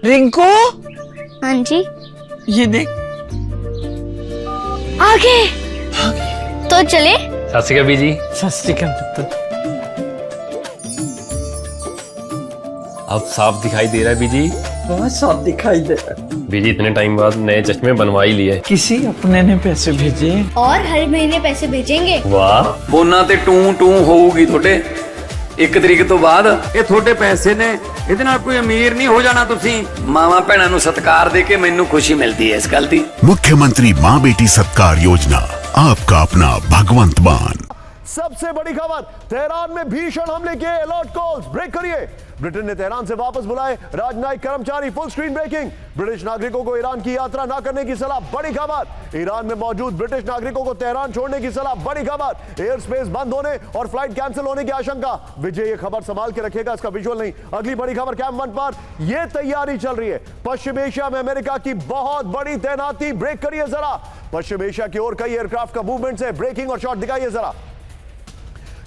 रिंकू, हाँ जी, ये देख। आगे तो चले। सत श्री अकाल बीजी। सत श्री अकाल पुत्र। अब साफ दिखाई दे रहा है बीजी। बहुत साफ दिखाई दे रहा है। बीजी इतने टाइम बाद नए चश्मे बनवा ही लिए। किसी अपने ने पैसे भेजे और हर महीने पैसे भेजेंगे। वाह। बोना ते टू टू होगी थोड़े 1 तरीक तो बाद ये थोड़े पैसे ने ਇਹਦੇ ਨਾਲ ਕੋਈ ਅਮੀਰ ਨਹੀਂ ਹੋ ਜਾਣਾ ਤੁਸੀਂ ਮਾਵਾਂ ਭੈਣਾਂ ਨੂੰ ਸਤਿਕਾਰ ਦੇ ਕੇ ਮੈਨੂੰ ਖੁਸ਼ੀ ਮਿਲਦੀ ਹੈ ਇਸ ਗੱਲ ਦੀ। मुख्यमंत्री माँ बेटी सत्कार योजना, आपका अपना भगवंत मान। सबसे बड़ी खबर, तेहरान में भीषण हमले के अलर्ट कॉल्स। ब्रेक करिए। ब्रिटेन ने तेहरान से वापस बुलाए राजनयिक कर्मचारी। Full screen breaking. ब्रिटिश नागरिकों को ईरान की यात्रा न करने की सलाह। बड़ी खबर, ईरान में मौजूद ब्रिटिश नागरिकों को तेहरान छोड़ने की सलाह। बड़ी खबर, एयर स्पेस बंद होने और फ्लाइट कैंसिल होने की आशंका। विजय ये खबर संभाल के रखेगा, इसका विजुअल नहीं। अगली बड़ी खबर, कैंप 1 पर यह तैयारी चल रही है। पश्चिम एशिया में अमेरिका की बहुत बड़ी तैनाती। ब्रेक करिए जरा। पश्चिम एशिया की ओर कई एयरक्राफ्ट का मूवमेंट है। ब्रेकिंग और शॉट दिखाइए जरा।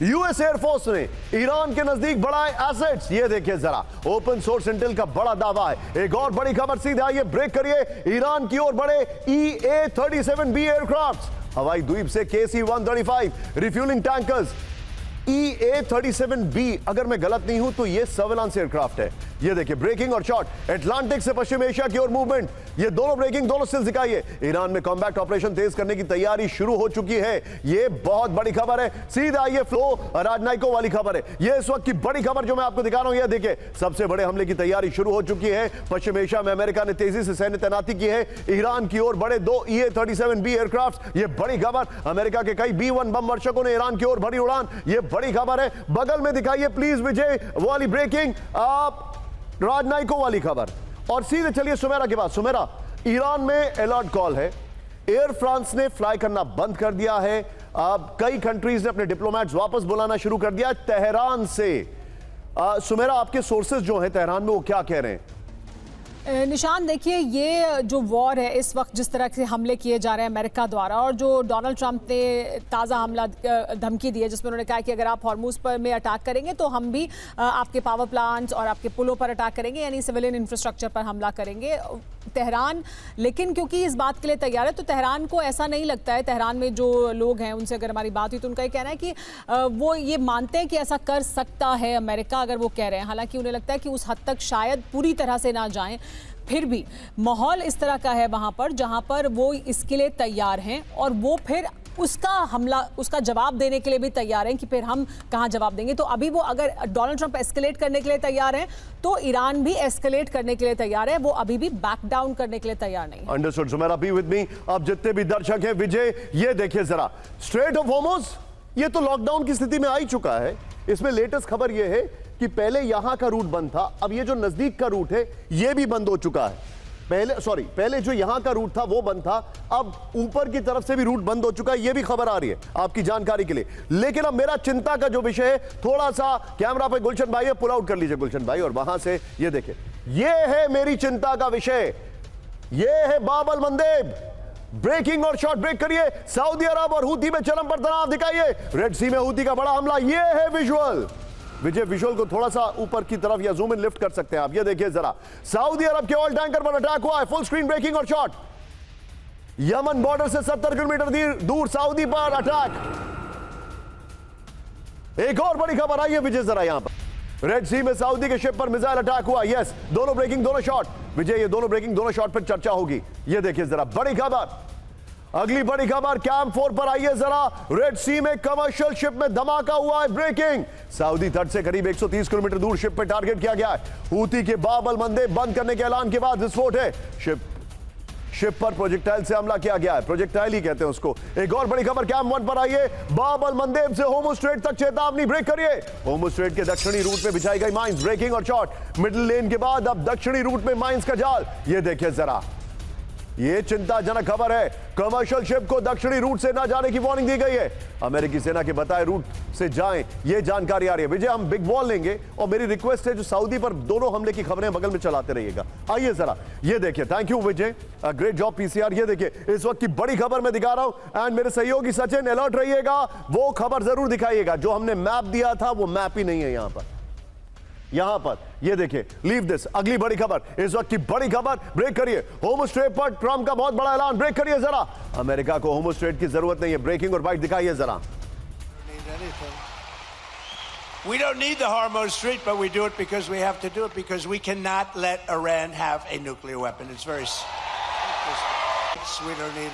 यूएस एयरफोर्स ने ईरान के नजदीक बढ़ाए एसेट्स। ये देखिए जरा, ओपन सोर्स इंटेल का बड़ा दावा है। एक और बड़ी खबर सीधे आइए, ब्रेक करिए। ईरान की ओर बढ़े EA-37B एयरक्राफ्ट। हवाई द्वीप से KC-135 रिफ्यूलिंग टैंकर्स। EA-37B, अगर मैं गलत नहीं हूं तो ये सर्वेलांस एयरक्राफ्ट है। ये देखिए, ब्रेकिंग और शॉट। अटलांटिक से पश्चिम एशिया की ओर मूवमेंट। ये दोनों ब्रेकिंग, दोनों स्टिल्स दिखाइए। ईरान में कॉम्बैट ऑपरेशन तेज करने की तैयारी शुरू हो चुकी है। ये बहुत बड़ी खबर है। सीधे आइए, फ्लो राजनयिकों वाली खबर है। ये इस वक्त की बड़ी खबर जो मैं आपको दिखा रहा हूं। ये देखिए, सबसे बड़े हमले की तैयारी शुरू हो चुकी है। पश्चिम एशिया में अमेरिका ने तेजी से सैन्य तैनाती की है। ईरान की ओर बड़े 2 EA-37B एयरक्राफ्ट। ये बड़ी खबर, अमेरिका के कई B-1 बम वर्षकों ने ईरान की ओर भरी उड़ान। ये बड़ी खबर है। बगल में दिखाइए प्लीज विजय वाली ब्रेकिंग, आप राजनयिकों वाली खबर। और सीधे चलिए सुमेरा के पास। सुमेरा, ईरान में अलर्ट कॉल है। एयर फ्रांस ने फ्लाई करना बंद कर दिया है। अब कई कंट्रीज ने अपने डिप्लोमेट्स वापस बुलाना शुरू कर दिया तेहरान से। सुमेरा, आपके सोर्सेज जो हैं तेहरान में, वो क्या कह रहे हैं? निशान, देखिए, ये जो वॉर है इस वक्त जिस तरह से हमले किए जा रहे हैं अमेरिका द्वारा, और जो डोनाल्ड ट्रंप ने ताज़ा हमला धमकी दी है जिसमें उन्होंने कहा कि अगर आप हॉर्मुज़ पर में अटैक करेंगे तो हम भी आपके पावर प्लांट्स और आपके पुलों पर अटैक करेंगे, यानी सिविलियन इंफ्रास्ट्रक्चर पर हमला करेंगे। तेहरान लेकिन क्योंकि इस बात के लिए तैयार है, तो तेहरान को ऐसा नहीं लगता है। तेहरान में जो लोग हैं उनसे अगर हमारी बात हुई तो उनका ये कहना है कि वो ये मानते हैं कि ऐसा कर सकता है अमेरिका, अगर वो कह रहे हैं। हालांकि उन्हें लगता है कि उस हद तक शायद पूरी तरह से ना जाएं, फिर भी माहौल इस तरह का है वहाँ पर जहाँ पर वो इसके लिए तैयार हैं, और वो फिर उसका हमला, उसका जवाब देने के लिए भी तैयार हैं कि फिर हम कहाँ जवाब देंगे। तो अभी वो, अगर डोनाल्ड ट्रंप एस्केलेट करने के लिए तैयार हैं तो ईरान भी एस्केलेट करने के लिए तैयार है। वो अभी भी बैक डाउन करने के लिए तैयार नहीं। Understood Sumera, be with me. अब जितने भी दर्शक हैं, विजय ये देखिए जरा, स्ट्रेट ऑफ हॉर्मुज़ ये तो लॉकडाउन की स्थिति में आ ही चुका है। इसमें लेटेस्ट खबर ये है कि पहले यहां का रूट बंद था, अब ये जो नजदीक का रूट है ये भी बंद हो चुका है। पहले जो यहां का रूट था वो बंद था, अब ऊपर की तरफ से भी रूट बंद हो चुका है। ये भी खबर आ रही है आपकी जानकारी के लिए। लेकिन अब मेरा चिंता का जो विषय है, थोड़ा सा कैमरा पे गुलशन भाई है, पुल आउट कर लीजिए गुलशन भाई, और वहां से ये देखिए, ये है मेरी चिंता का विषय। ये है बाब अल मंदेब। ब्रेकिंग और शॉट, ब्रेक करिए। सऊदी अरब और हूती में चरम पर तनाव दिखाइए। रेड सी में हूती का बड़ा हमला। ये है विजुअल। विजय, विजुअल को थोड़ा सा ऊपर की तरफ या जूम इन लिफ्ट कर सकते हैं आप। ये देखिए जरा, सऊदी अरब के ऑयल टैंकर पर अटैक हुआ है। फुल स्क्रीन ब्रेकिंग और शॉट। यमन बॉर्डर से 70 किलोमीटर दूर सऊदी पर अटैक। एक और बड़ी खबर आई है विजय जरा, यहां पर रेड सी में सऊदी के शिप पर मिसाइल अटैक हुआ। यस, दोनों ब्रेकिंग, दोनों शॉट। विजय, ये दोनों ब्रेकिंग, दोनों शॉट पर चर्चा होगी। ये देखिए जरा, बड़ी खबर। अगली बड़ी खबर, कैंप 4 पर आइए जरा। रेड सी में कमर्शियल शिप में धमाका हुआ है। ब्रेकिंग, सऊदी तट से करीब 130 किलोमीटर दूर शिप पर टारगेट किया गया है। हूती के बाब अल मंदेब बंद करने के ऐलान के बाद विस्फोट है। शिप पर प्रोजेक्टाइल से हमला किया गया है। प्रोजेक्टाइल ही कहते हैं उसको। एक और बड़ी खबर, कैंप 1 पर आइए। बाब अल मंदेब से होर्मुज़ स्ट्रेट तक चेतावनी। ब्रेक करिए। होर्मुज़ स्ट्रेट के दक्षिणी रूट में बिछाई गई माइंस। ब्रेकिंग और शॉट। मिडिल लेन के बाद अब दक्षिणी रूट में माइंस का जाल। ये देखिए जरा, ये चिंताजनक खबर है। कमर्शियल शिप को दक्षिणी रूट से ना जाने की वार्निंग दी गई है। अमेरिकी सेना के बताए रूट से जाएं, ये जानकारी आ रही है। विजय, हम बिग बॉल लेंगे और मेरी रिक्वेस्ट है जो सऊदी पर दोनों हमले की खबरें बगल में चलाते रहिएगा। आइए जरा, ये देखिए। Thank you Vijay, great job PCR. ये देखिए, इस वक्त की बड़ी खबर मैं दिखा रहा हूं, एंड मेरे सहयोगी सचिन अलर्ट रहिएगा। वो खबर जरूर दिखाइएगा। जो हमने मैप दिया था वो मैप ही नहीं है यहां पर। यहां पर ये देखिए, लीव दिस। अगली बड़ी खबर, इस वक्त की बड़ी खबर, ब्रेक करिए। होम स्ट्रेट पर ट्रंप का बहुत बड़ा ऐलान, ब्रेक करिए जरा। अमेरिका को होम स्ट्रेट की जरूरत नहीं है। ब्रेकिंग और बाइट दिखाइए जरा। We don't need the Hormuz Strait, but we do it because we have to do it, because we cannot let Iran have a nuclear weapon. It's very... We don't need